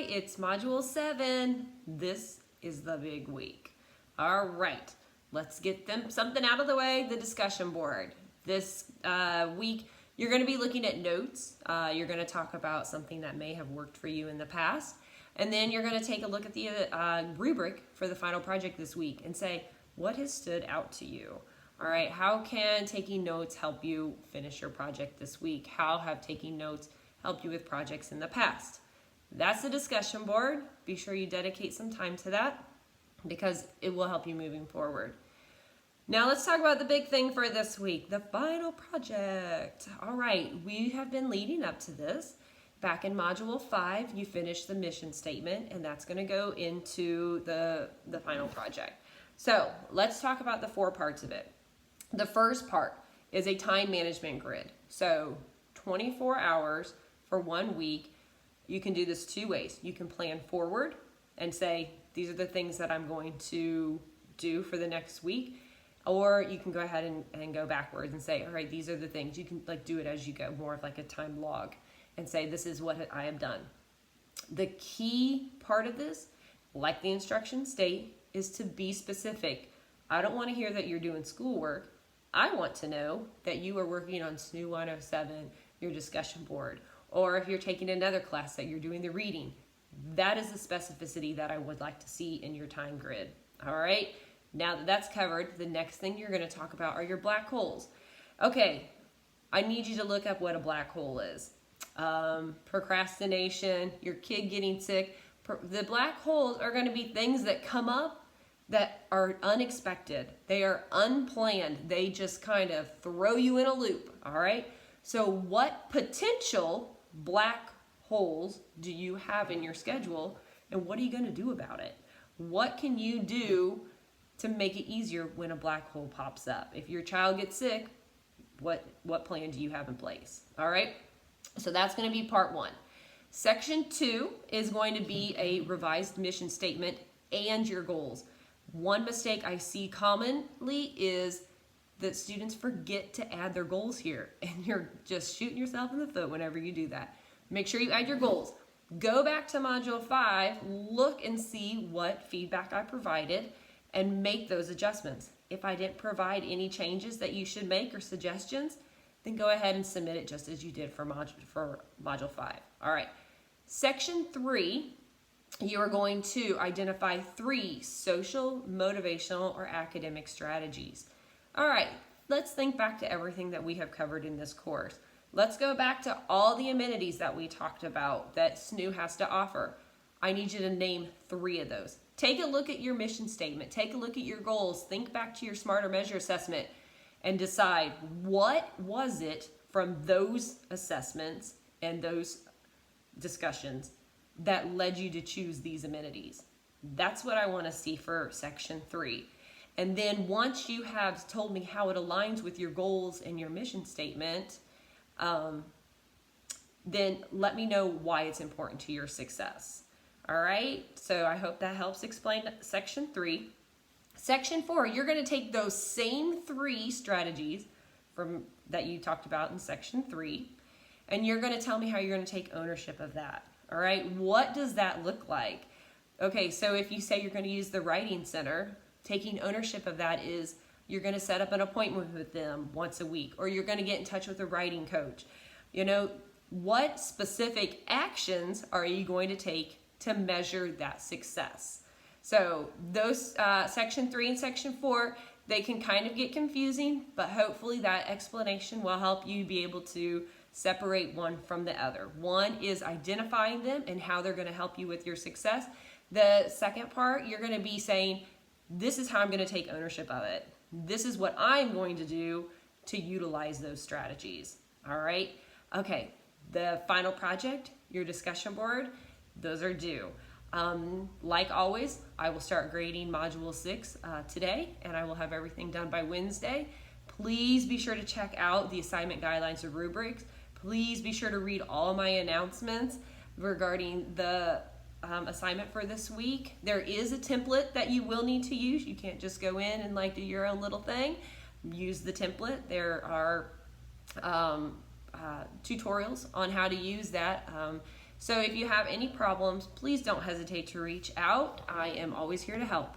it's Module 7. This is the big week. All right, let's get something out of the way, the discussion board. This week, you're going to be looking at notes. You're going to talk about something that may have worked for you in the past. And then you're going to take a look at the rubric for the final project this week and say, what has stood out to you? All right, how can taking notes help you finish your project this week? How have taking notes helped you with projects in the past? That's the discussion board. Be sure you dedicate some time to that because it will help you moving forward. Now let's talk about the big thing for this week, the final project. All right, we have been leading up to this. Back in Module 5, you finished the mission statement, and that's going to go into the final project. So let's talk about the 4 parts of it. The first part is a time management grid. So 24 hours for 1 week. You can do this 2 ways. You can plan forward and say, these are the things that I'm going to do for the next week. Or you can go ahead and go backwards and say, all right, these are the things. You can do it as you go, more of like a time log, and say, this is what I have done. The key part of this, like the instructions state, is to be specific. I don't want to hear that you're doing schoolwork. I want to know that you are working on SNU 107, your discussion board, or if you're taking another class that you're doing the reading. That is the specificity that I would like to see in your time grid. All right, now that that's covered, the next thing you're going to talk about are your black holes. Okay, I need you to look up what a black hole is. Procrastination, your kid getting sick. The black holes are going to be things that come up that are unexpected. They are unplanned. They just kind of throw you in a loop, all right? So what potential black holes do you have in your schedule, and what are you going to do about it? What can you do to make it easier when a black hole pops up? If your child gets sick, what plan do you have in place? All right? So that's going to be part 1. Section 2 is going to be a revised mission statement and your goals. One mistake I see commonly is that students forget to add their goals here, and you're just shooting yourself in the foot whenever you do that. Make sure you add your goals. Go back to Module 5, look and see what feedback I provided, and make those adjustments. If I didn't provide any changes that you should make or suggestions, then go ahead and submit it just as you did for Module 5. All right. Section 3, you are going to identify 3 social, motivational, or academic strategies. All right, let's think back to everything that we have covered in this course. Let's go back to all the amenities that we talked about that SNU has to offer. I need you to name 3 of those. Take a look at your mission statement. Take a look at your goals. Think back to your Smarter Measure assessment and decide what was it from those assessments and those discussions that led you to choose these amenities. That's what I want to see for Section 3. And then once you have told me how it aligns with your goals and your mission statement, then let me know why it's important to your success. All right, so I hope that helps explain Section 3. Section 4, you're going to take those same 3 strategies that you talked about in Section 3, and you're going to tell me how you're going to take ownership of that. All right, what does that look like? Okay, so if you say you're going to use the Writing Center, taking ownership of that is you're going to set up an appointment with them once a week, or you're going to get in touch with a writing coach. You know, what specific actions are you going to take to measure that success? So those Section 3 and Section 4, they can kind of get confusing, but hopefully that explanation will help you be able to separate one from the other. One is identifying them and how they're going to help you with your success. The second part, you're going to be saying, this is how I'm going to take ownership of it. This is what I'm going to do to utilize those strategies. All right? Okay, the final project, your discussion board, those are due. Like always, I will start grading Module 6 today, and I will have everything done by Wednesday. Please be sure to check out the assignment guidelines and rubrics. Please be sure to read all my announcements regarding the assignment for this week. There is a template that you will need to use. You can't just go in and do your own little thing. Use the template. There are tutorials on how to use that. So if you have any problems, please don't hesitate to reach out. I am always here to help.